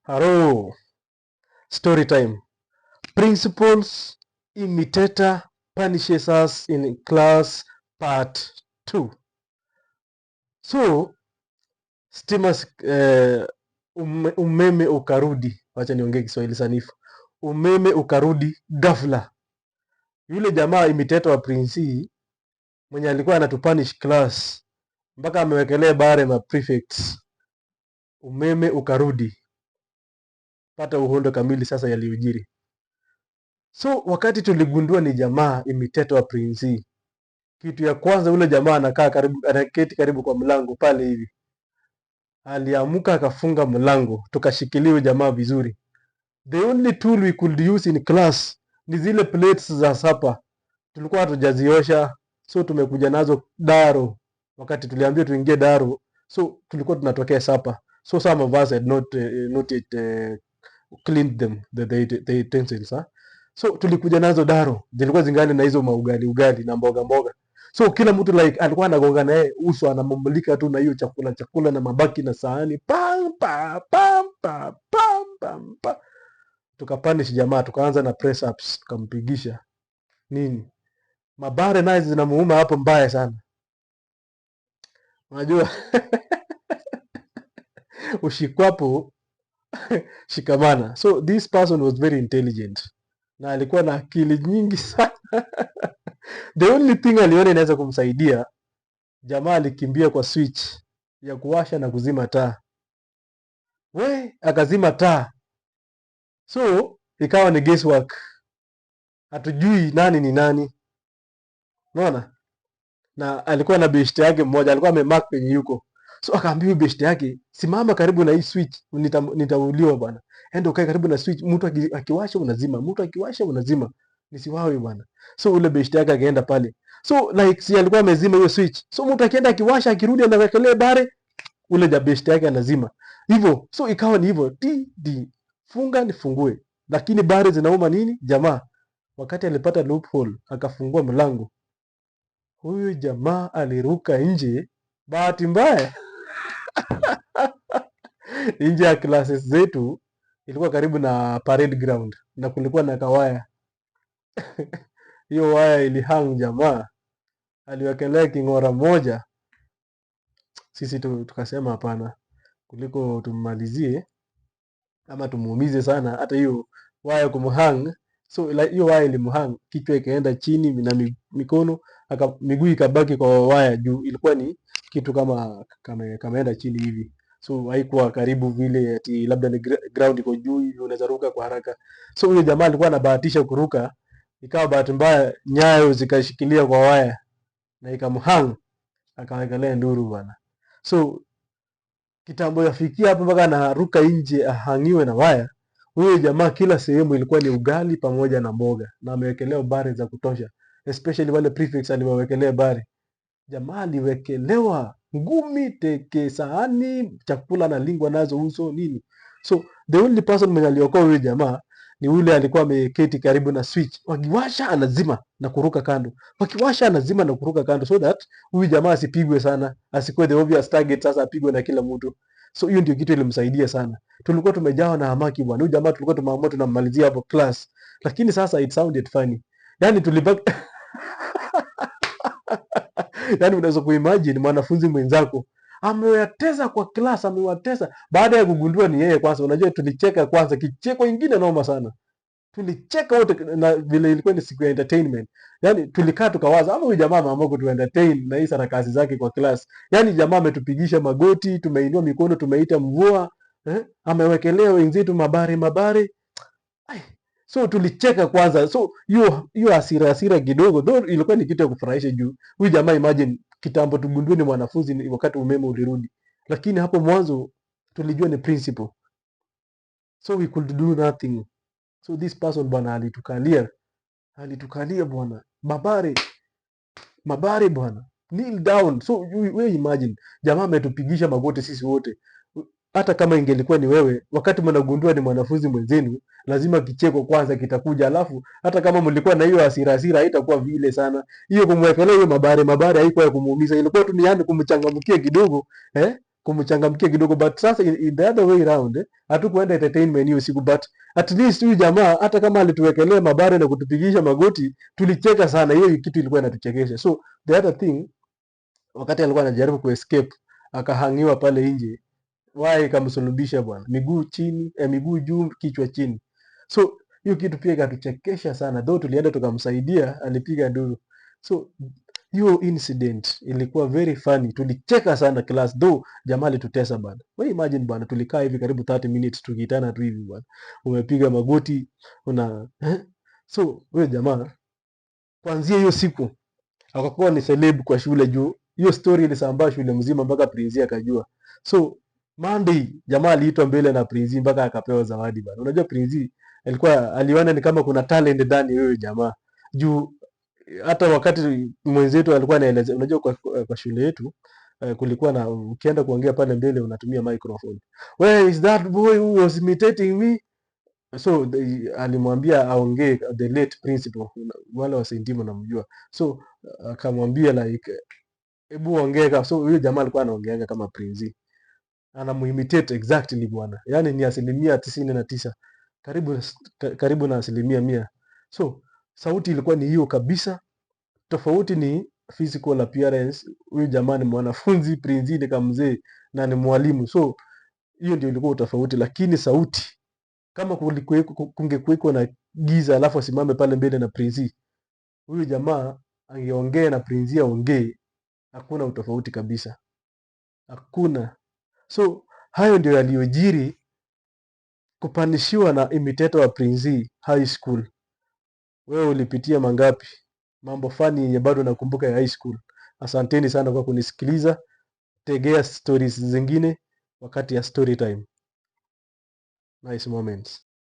Hello, story time. Principal's imitator punishes us in class part 2. So, stima umeme ukarudi. Wacha niongee Kiswahili sanifu. Umeme ukarudi ghafla. Yule jamaa imitator wa Prince mwenye alikuwa anatupunish class mpaka amewekelea bare ma prefects. Umeme ukarudi. Pata uhondo kamili sasa yaliyojiri. So wakati tuligundua ni jamaa imitator wa Prince, kitu ya kwanza ule jamaa anaketi karibu kwa mlango pale hivi. Aliamuka akafunga mlango, tukashikilia jamaa vizuri. The only tool we could use in class ni zile plates za supper. Tulikuwa hatujaziosha, so tumekuja nazo daro. Wakati tuliambiwa tuingie daro, so tulikuwa tunatokea supper. So some of us had not yet cleaned them, the utensils. So tulikuja nazo daro, zilikuwa zingali na hizo ugali na mboga. So kila mtu like alikuwa anagonga na yeye uso, anamumulika tu na hiyo chakula na mabaki na sahani. Pam pam pam pam pam pam pam. Tukapanish jamaa, tukaanza na press ups, tukampigisha nini. Mabare naye zinamuuma hapo mbaya sana. Unajua ushikwapo shikamana. So this person was very intelligent. Na alikuwa na akili nyingi sana. The only thing aliona inaweza kumsaidia, jamaa alikimbia kwa switch ya kuwasha na kuzima taa. Akazima taa. So ikawa ni guesswork. Hatujui nani ni nani. Unaona? Na alikuwa na beshte yake mmoja, alikuwa amemark penye yuko. So akaambiwa beshte yake, simama karibu na hii switch, nitauliwa bwana. Enda ukae karibu na switch, mtu akiwasha unazima, mtu akiwasha unazima. Nisiwawe bwana. So ule beshte yake akaenda pale. So like si alikuwa amezima hiyo switch. So mtu akienda akiwasha akirudi anawekelea bare, ule beshte yake anazima. Hivyo, so ikawa ni hivyo, funga nifungue. Lakini bare zinauma nini? Jamaa wakati alipata loophole akafungua mlango. Huyu jamaa aliruka nje, bahati mbaya. Nje ya classes zetu ilikuwa karibu na parade ground na kulikuwa na kawaya. Hiyo waya ilihang jamaa. Aliwekelea king'ora moja. Sisi tukasema hapana, kuliko tummalizie ama tumuumize sana, hata hiyo waya kumhang. So hiyo waya ilimhang, kichwa ikaenda chini na mikono, miguu ikabaki kwa waya juu. Ilikuwa ni kitu kama kameenda chini hivi. So haikuwa karibu vile ati labda ni ground iko juu hivi unaweza ruka kwa haraka. So huyo jamaa alikuwa anabahatisha kuruka, ikawa bahati mbaya nyayo zikashikilia kwa waya na ikamhang, akawekelea nduru bwana. So kitambo yafikia hapo mpaka anaruka nje ahangiwe na waya. Huyo jamaa kila sehemu ilikuwa ni ugali pamoja na mboga na amewekelewa bare za kutosha, especially wale prefects aliwawekelea bare. Jamaa aliwekelewa ngumi, teke, sahani, chakula na lingwa nazo uso nini. So the only person mwenye aliokoa huyo jamaa ni ule alikuwa ameketi karibu na switch. Wakiwasha anazima na kuruka kando, wakiwasha anazima na kuruka kando, so that huyu jamaa asipigwe sana, asikuwe the obvious target, sasa apigwe na kila mtu. So hiyo ndio kitu ilimsaidia sana. Tulikuwa tumejawa na hamaki bwana. Huyu jamaa tulikuwa tumeamua tunammalizia hapo class, lakini sasa it sounded funny. Yani tulibaki yani unaweza kuimagine mwanafunzi mwenzako amewatesa kwa class, amewatesa baada ya kugundua ni yeye kwanza. Unajua tulicheka kwanza, kicheko ingine noma sana. Tulicheka wote na vile ilikuwa ni siku ya entertainment. Yani tulikaa tukawaza, ama huyu jamaa ameamua kutu entertain na hii sarakasi zake kwa class. Yani jamaa ametupigisha magoti, tumeinua mikono, tumeita mvua, amewekelea wenzetu mabare. So tulicheka kwanza. So hiyo hasira kidogo though ilikuwa ni kitu ya kufurahisha juu huyu jamaa, imagine kitambo tugundue ni mwanafunzi wakati umeme ulirudi, lakini hapo mwanzo tulijua ni principal, so we could do nothing. So this person bwana alitukalia bwana, mabare bwana, kneel down. So we imagine jamaa ametupigisha magoti sisi wote. Hata kama ingelikuwa ni wewe, wakati mnagundua ni mwanafunzi mwenzenu, lazima kicheko kwanza kitakuja, alafu hata kama mlikuwa na hiyo hasira haitakuwa vile sana. Hiyo kumwekelea hiyo mabare haikuwa ya kumuumiza, ilikuwa tu ni yani kumchangamkia kidogo, kumchangamkia kidogo, but sasa in the other way around hatukuenda entertainment hiyo siku, but at least huyu jamaa hata kama alituwekelea mabare na kutupigisha magoti tulicheka sana. Hiyo kitu ilikuwa inatuchekesha. So the other thing, wakati alikuwa anajaribu kuescape akahangiwa pale nje, wae ikamsulubisha bwana, miguu chini, miguu juu, kichwa chini. So hiyo kitu pia ikatuchekesha sana, though tulienda tukamsaidia, alipiga nduru. So hiyo incident ilikuwa very funny, tulicheka sana class, though jamaa alitutesa bwana. Wewe imagine bwana, tulikaa hivi karibu 30 minutes tukiitana tu hivi bwana, umepiga magoti una so wewe jamaa, kuanzia hiyo siku akakuwa ni celeb kwa shule juu hiyo story ilisambaa shule mzima mpaka Prince akajua. So Monday jamaa aliitwa mbele na Prince mpaka akapewa zawadi bwana. Unajua Prince aliona ni kama kuna talent ndani ya huyo jamaa. Juu hata wakati mwenzetu alikuwa anaeleza, unajua kwa shule yetu kulikuwa na, ukienda kuongea pale mbele unatumia microphone. Where is that boy who was imitating me? So alimwambia aongee, the late principal, wale wa St. Timo namjua. So akamwambia like, hebu ongea. So huyo jamaa alikuwa anaongeanga kama Prince, anamuimitate exactly bwana, yani ni 99%, karibu na 100%. So sauti ilikuwa ni hiyo kabisa. Tofauti ni physical appearance. Huyu jamaa ni mwanafunzi, Prince ni kama mzee na ni mwalimu. So hiyo ndio ilikuwa tofauti, lakini sauti, kama kungekuweko na giza alafu asimame pale mbele na Prince, huyu jamaa angeongea na Prince aongee, hakuna utofauti kabisa, hakuna. So hayo ndio yaliyojiri kupanishiwa na imitator wa Prince high school. Wewe ulipitia mangapi? Mambo fani yenye bado nakumbuka ya high school. Asanteni sana kwa kunisikiliza. Tegea stories zingine wakati ya story time. Nice moments.